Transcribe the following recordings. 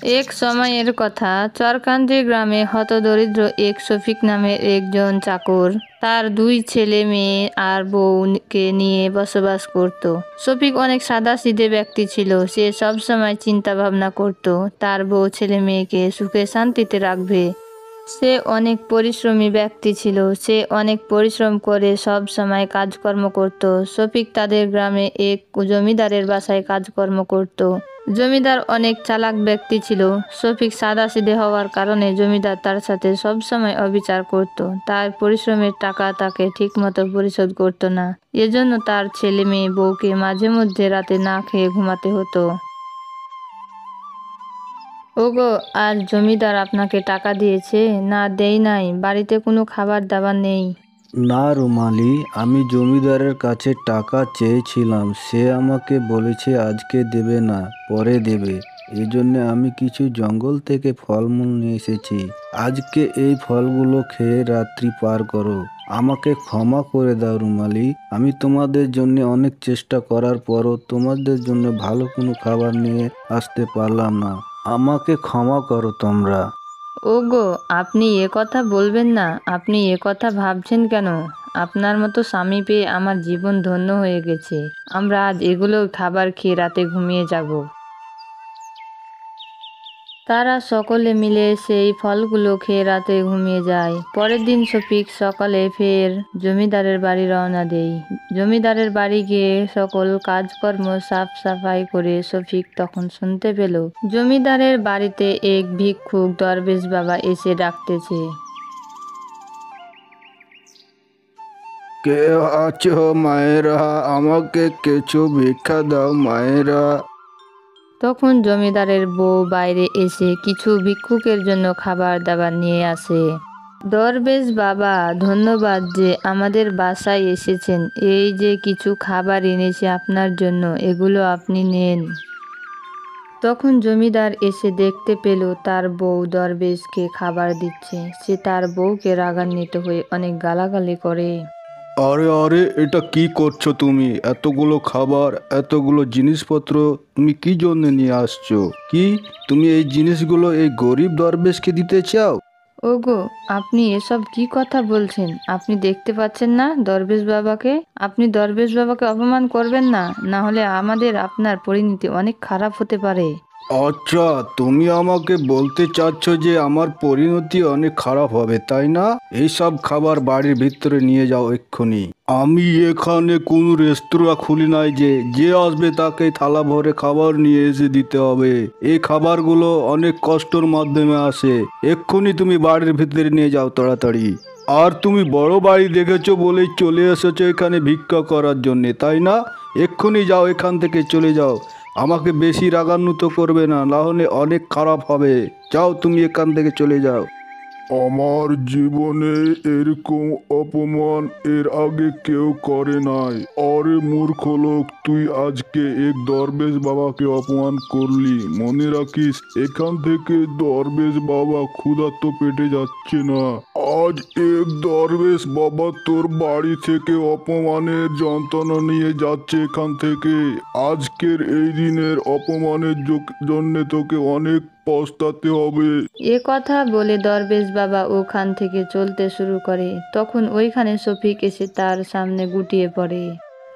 এক সময়ের কথা, চরকান্দি গ্রামে হতদরিদ্র এক শফিক নামের একজন চাকর তার দুই ছেলে মেয়ে আর বউকে নিয়ে বসবাস করত। শফিক অনেক সাদাসিধে ব্যক্তি ছিল। সে সবসময় চিন্তা ভাবনা করত তার বউ ছেলে মেয়েকে সুখে শান্তিতে রাখবে। সে অনেক পরিশ্রমী ব্যক্তি ছিল। সে অনেক পরিশ্রম করে সব সময় কাজকর্ম করত। শফিক তাদের গ্রামে এক জমিদারের বাসায় কাজকর্ম করত। জমিদার অনেক চালাক ব্যক্তি ছিল। শফিক সাদাসিধে হওয়ার কারণে জমিদার তার সাথে সবসময় অবিচার করত। তার পরিশ্রমের টাকা তাকে ঠিকমতো পরিশোধ করত না। এজন্য তার ছেলে মেয়ে বউকে মাঝে মধ্যে রাতে না খেয়ে ঘুমাতে হতো। ওগো, আর জমিদার আপনাকে টাকা দিয়েছে? না, দেই নাই। বাড়িতে কোনো খাবার দাবার নেই। না রুমালি, আমি জমিদারের কাছে টাকা চেয়েছিলাম। সে আমাকে বলেছে আজকে দেবে না, পরে দেবে। এই জন্য আমি কিছু জঙ্গল থেকে ফলমূল নিয়ে এসেছি। আজকে এই ফলগুলো খেয়ে রাত্রি পার করো। আমাকে ক্ষমা করে দাও রুমালি। আমি তোমাদের জন্য অনেক চেষ্টা করার পরও তোমাদের জন্য ভালো কোনো খাবার নিয়ে আসতে পারলাম না। আমাকে ক্ষমা করো তোমরা। ওগো, আপনি এ কথা বলবেন না। আপনি এ কথা ভাবছেন কেন? আপনার মতো স্বামী পেয়ে আমার জীবন ধন্য হয়ে গেছে। আমরা আজ এগুলো খাবার খেয়ে রাতে ঘুমিয়ে যাব। তারা সকলে মিলে সেই ফলগুলো খেয়ে রাতে ঘুমিয়ে যায়। পরের দিন শফিক সকালে ফের জমিদারের বাড়ি রওনা দেয়। জমিদারের বাড়ি গিয়ে সকল কাজকর্ম সাফ সাফাই করে শফিক তখন শুনতে পেল জমিদারের বাড়িতে এক ভিক্ষুক দরবেশ বাবা এসে ডাকতেছে। কে আছো মায়েরা? আমাকে কিছু ভিক্ষা দাও মায়েরা। তখন জমিদারের বউ বাইরে এসে কিছু ভিক্ষুকের জন্য খাবার দাবার নিয়ে আসে। দরবেশ বাবা, ধন্যবাদ যে আমাদের বাসায় এসেছেন। এই যে কিছু খাবার এনেছি আপনার জন্য, এগুলো আপনি নেন। তখন জমিদার এসে দেখতে পেল তার বউ দরবেশকে খাবার দিচ্ছে। সে তার বউকে রাগান্বিত হয়ে অনেক গালাগালি করে। আরে আরে, এটা কি করছো তুমি? এতগুলো খাবার, এতগুলো জিনিসপত্র তুমি কি জন্য নিয়ে আসছো? কি তুমি এই জিনিসগুলো এই গরিব দরবেশকে দিতে চাও? ওগো, আপনি এসব কি কথা বলছেন? আপনি দেখতে পাচ্ছেন না দরবেশ বাবাকে? আপনি দরবেশ বাবাকে অপমান করবেন না, না হলে আমাদের আপনার পরিণতি অনেক খারাপ হতে পারে। আচ্ছা, তুমি আমাকে বলতে চাচ্ছ যে আমার পরিণতি অনেক খারাপ হবে, তাই না? এইসব খাবার বাড়ির ভিতরে নিয়ে যাও এক্ষুনি। আমি এখানে কোনো রেস্তোরাঁ খুলি নাই যে যে আসবে তাকে থালা ভরে খাবার নিয়ে এসে দিতে হবে। এই খাবারগুলো অনেক কষ্টর মাধ্যমে আসে। এক্ষুনি তুমি বাড়ির ভিতরে নিয়ে যাও তাড়াতাড়ি। আর তুমি বড় বাড়ি দেখেছো বলেই চলে এসেছো এখানে ভিক্ষা করার জন্যে, তাই না? এক্ষুনি যাও, এখান থেকে চলে যাও। আমাকে বেশি রাগান্বিত করবে না, না হলে অনেক খারাপ হবে। যাও, তুমি এখান থেকে চলে যাও। আমার জীবনে এরকম অপমান এর আগে কেউ করে নাই। আরে মূর্খ লোক, তুই আজকে এক দরবেশ বাবাকে অপমান করলি। মনে রাখিস, এখান থেকে দরবেশ বাবা ক্ষুধার্ত পেটে যাচ্ছে না। আজ এক দরবেশ বাবা তোর বাড়ি থেকে অপমানের যন্ত্রণা নিয়ে যাচ্ছে এখান থেকে। আজকের এই দিনের অপমানের জন্য তোকে অনেক পস্তাতে হবে। এ কথা বলে দরবেশ বাবা ওখান থেকে চলতে শুরু করে। তখন ওইখানে শফিক এসে তার সামনে গুটিয়ে পড়ে।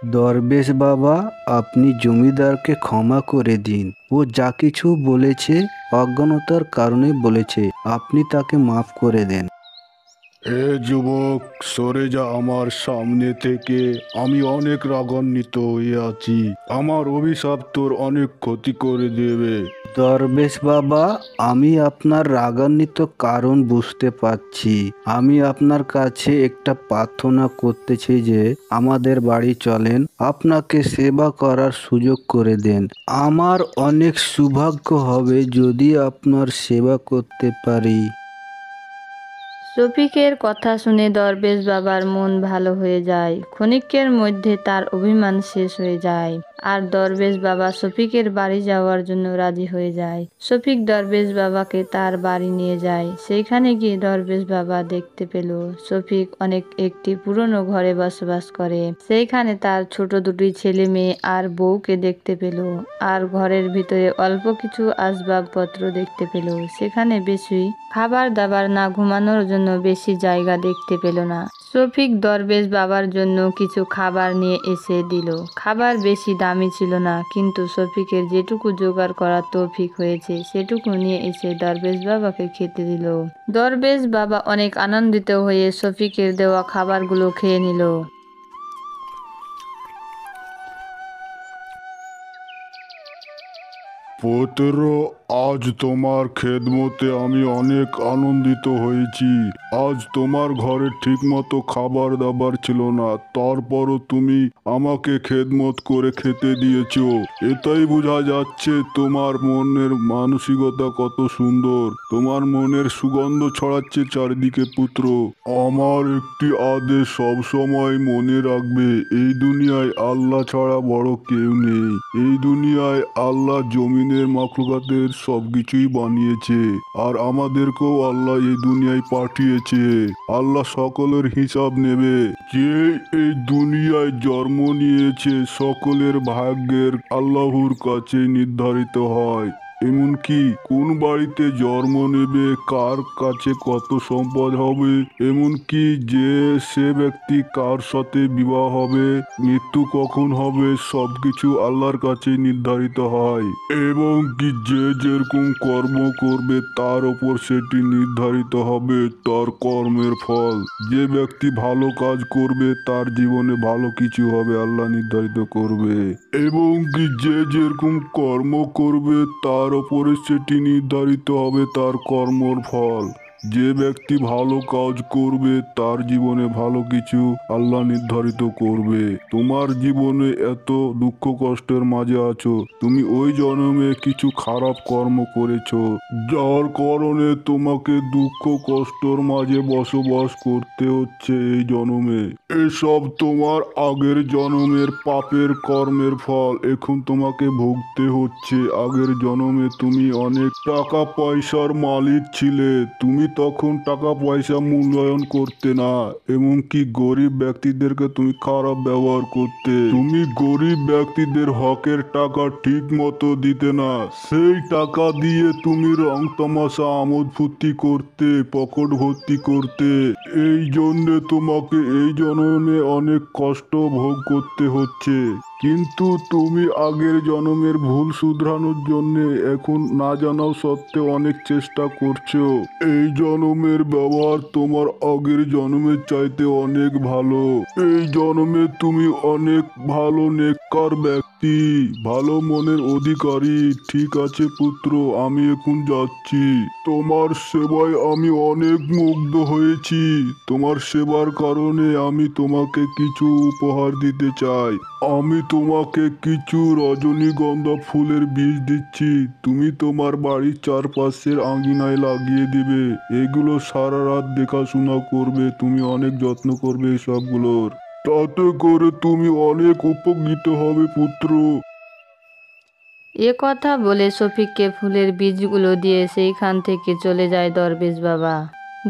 দরবেশ বাবা, আপনি জমিদারকে ক্ষমা করে দিন। ও যা কিছু বলেছে অজ্ঞানতার কারণে বলেছে। আপনি তাকে মাফ করে দেন। হে যুবক, সরে যা আমার সামনে থেকে। আমি অনেক রাগান্বিত হয়ে আছি। আমার অভিশাপ তোর অনেক ক্ষতি করে দেবে। দরবেশ বাবা, আমি আপনার রাগান্বিত কারণ বুঝতে পারছি। আমি আপনার কাছে একটা প্রার্থনা করতেছি যে আমাদের বাড়ি চলেন, আপনাকে সেবা করার সুযোগ করে দেন। আমার অনেক সৌভাগ্য হবে যদি আপনার সেবা করতে পারি। শফিকের কথা শুনে দরবেশ বাবার মন ভালো হয়ে যায়। ক্ষণিকের মধ্যে তার অভিমান শেষ হয়ে যায়। আর দরবেশ বাবা শফিকের বাড়ি যাওয়ার জন্য রাজি হয়ে যায়। শফিক দরবেশ বাবাকে তার বাড়ি নিয়ে যায়। সেইখানে গিয়ে দরবেশ বাবা দেখতে পেল শফিক একটি পুরনো ঘরে বসবাস করে। সেইখানে তার ছোট দুটি ছেলে মেয়ে আর বউকে দেখতে পেল। আর ঘরের ভিতরে অল্প কিছু আসবাবপত্র দেখতে পেল। সেখানে বেশি খাবার দাবার না, ঘুমানোর জন্য বেশি জায়গা দেখতে পেল না। শফিক দরবেশ বাবার জন্য কিছু খাবার নিয়ে এসে দিল। খাবার বেশি দামি ছিল না, কিন্তু শফিকের যেটুকু জোগাড় করা তৌফিক হয়েছে সেটুকু নিয়ে এসে দরবেশ বাবাকে খেতে দিল। দরবেশ বাবা অনেক আনন্দিত হয়ে শফিকের দেওয়া খাবারগুলো খেয়ে নিল। পুত্র, আজ তোমার খেদমতে আমি অনেক আনন্দিত হয়েছি। আজ তোমার ঘরে ঠিকমতো খাবার দাবার ছিল না, তারপরও তুমি আমাকে খেদমত করে খেতে দিয়েছো। এটাই বোঝা যাচ্ছে তোমার মনের মানসিকতা কত সুন্দর। তোমার মনের সুগন্ধ ছড়াচ্ছে চারিদিকে পুত্র। আমার একটি আদেশ সবসময় মনে রাখবে, এই দুনিয়ায় আল্লাহ ছাড়া বড় কেউ নেই। এই দুনিয়ায় আল্লাহ জমিনের মাখলুকাতের সবকিছুই বানিয়েছে, আর আমাদেরকেও আল্লাহ এই দুনিয়ায় পাঠিয়েছে। আল্লাহ সকলের হিসাব নেবে। যে এই দুনিয়ায় জন্ম নিয়েছে সকলের ভাগ্যের আল্লাহর কাছে নির্ধারিত হয়। এমনকি কোন বাড়িতে জন্ম নেবে, কার কাছে কত সম্পদ হবে, এমনকি সে ব্যক্তি কার সাথে বিবাহ হবে, মৃত্যু কখন হবে, সবকিছু আল্লাহর কাছে নির্ধারিত হয়। এবং কি যে যেরকম কর্ম করবে তার ওপর সেটি নির্ধারিত হবে তার কর্মের ফল। যে ব্যক্তি ভালো কাজ করবে তার জীবনে ভালো কিছু হবে, আল্লাহ নির্ধারিত করবে। এবং কি যে যেরকম কর্ম করবে তার ওপরে সেটি নির্ধারিত হবে তার কর্মর ফল। যে ব্যক্তি ভালো কাজ করবে তার জীবনে ভালো কিছু আল্লাহ নির্ধারিত করবে। তোমার জীবনে এত দুঃখ কষ্টের মাঝে আছো, তুমি ওই জন্মে কিছু খারাপ কর্ম করেছো, যার কারণে তোমাকে দুঃখ কষ্টর মাঝে বসবাস করতে হচ্ছে এই জন্মে। এসব তোমার আগের জন্মের পাপের কর্মের ফল এখন তোমাকে ভুগতে হচ্ছে। আগের জন্মে তুমি অনেক টাকা পয়সার মালিক ছিলে, তুমি তখন টাকা পয়সা মূল্যায়ন করতে না, এমনকি গরিব ব্যক্তিদেরকে তুমি খারাপ ব্যবহার করতে। তুমি গরিব ব্যক্তিদের হকের টাকা ঠিক মতো দিতে না, সেই টাকা দিয়ে তুমি রং তামাশা আমোদ ফুর্তি করতে, পকেট ভর্তি করতে। এই জন্যে তোমাকে এই জন্মে অনেক কষ্ট ভোগ করতে হচ্ছে। কিন্তু তুমি আগের জন্মের ভুল শুধরানোর জন্য এখন না জানাও সত্ত্বেও অনেক চেষ্টা করছো। এই জন্মের ব্যবহার তোমার আগের জন্মের চাইতে অনেক ভালো। এই জন্মে তুমি অনেক ভালো নেককার ব্যক্তি, ভালো মনের অধিকারী। ঠিক আছে পুত্র, আমি এখন যাচ্ছি। তোমার সেবায় আমি অনেক মুগ্ধ হয়েছি। তোমার সেবার কারণে আমি তোমাকে কিছু উপহার দিতে চাই। আমি তোমাকে কিছু রজনীগন্ধা ফুলের বীজ দিচ্ছি, তুমি তোমার বাড়ির চারপাশের আঙিনায় লাগিয়ে দিবে। এগুলো সারা রাত দেখাশোনা করবে, তুমি অনেক যত্ন করবে সবগুলোর। তাতে করে তুমি অনেক উপকৃত হবে পুত্র। এ কথা বলে শফিককে ফুলের বীজগুলো দিয়ে সেইখান থেকে চলে যায় দরবেশ বাবা।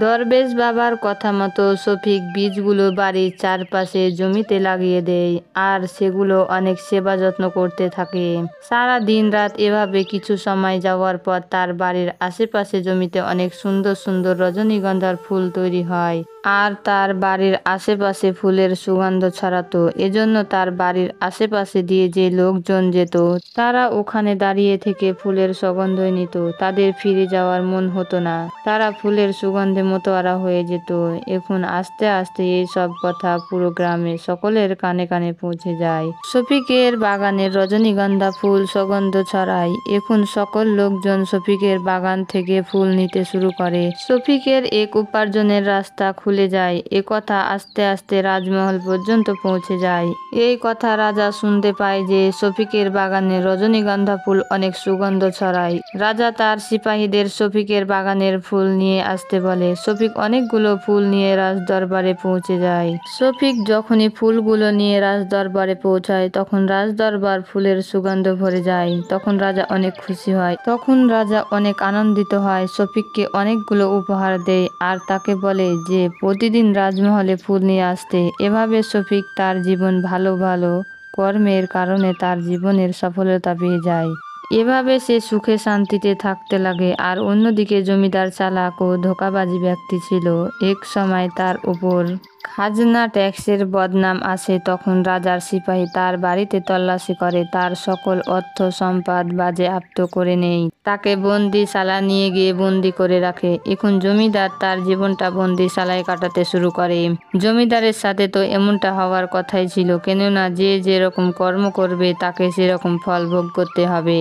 দরবেশ বাবার কথা মতো শফিক বীজগুলো বাড়ির চারপাশে জমিতে লাগিয়ে দেয়, আর সেগুলো অনেক সেবা যত্ন করতে থাকে। সারা দিন রাত এভাবে কিছু সময় যাওয়ার পর তার বাড়ির আশেপাশে জমিতে অনেক সুন্দর সুন্দর রজনীগন্ধার ফুল তৈরি হয়, আর তার বাড়ির আশেপাশে ফুলের সুগন্ধ ছড়াতো। এজন্য তার বাড়ির আশেপাশে দিয়ে যে লোকজন যেত তারা ওখানে দাঁড়িয়ে থেকে ফুলের সুগন্ধ নিত। তাদের ফিরে যাওয়ার মন হতো না, তারা ফুলের সুগন্ধে মতোয়ারা হয়ে যেত। এখন আস্তে আস্তে এই সব কথা পুরো গ্রামে সকলের কানে কানে পৌঁছে যায়। শফিকের বাগানের রজনীগন্ধা ফুল সুগন্ধ ছড়ায়। এখন সকল লোকজন শফিকের বাগান থেকে ফুল নিতে শুরু করে। শফিকের এক উপার্জনের রাস্তা খুলে যায়। এ কথা আস্তে আস্তে রাজমহল পর্যন্ত পৌঁছে যায়। এই কথা রাজা শুনতে পায় যে শফিকের বাগানের রজনীগন্ধা ফুল অনেক সুগন্ধ ছড়ায়। রাজা তার সিপাহীদের শফিকের বাগানের ফুল নিয়ে আসতে বলে। শফিক অনেকগুলো ফুল নিয়ে রাজদরবারে পৌঁছে যায়। শফিক যখনই ফুলগুলো নিয়ে রাজদরবারে পৌঁছায় তখন রাজদরবার ফুলের সুগন্ধ ভরে যায়। তখন রাজা অনেক খুশি হয়, তখন রাজা অনেক আনন্দিত হয়, শফিককে অনেকগুলো উপহার দেয় আর তাকে বলে যে প্রতিদিন রাজমহলে ফুল নিয়ে আসতে। এভাবে শফিক তার জীবন ভালো ভালো কর্মের কারণে তার জীবনের সফলতা পেয়ে যায়। এভাবে সে সুখে শান্তিতে থাকতে লাগে। আর অন্যদিকে জমিদার চালাক ও ধোঁকাবাজি ব্যক্তি ছিল। এক সময় তার উপর খাজনা ট্যাক্সের বদনাম আসে। তখন রাজার সিপাহী তার বাড়িতে তল্লাশি করে, তার সকল অর্থ সম্পদ বাজেয়াপ্ত করে নেয়, তাকে বন্দিশালা নিয়ে গিয়ে বন্দি করে রাখে। এখন জমিদার তার জীবনটা বন্দিশালায় কাটাতে শুরু করে। জমিদারের সাথে তো এমনটা হওয়ার কথাই ছিল, কেননা যে যেরকম কর্ম করবে তাকে সেরকম ফল ভোগ করতে হবে।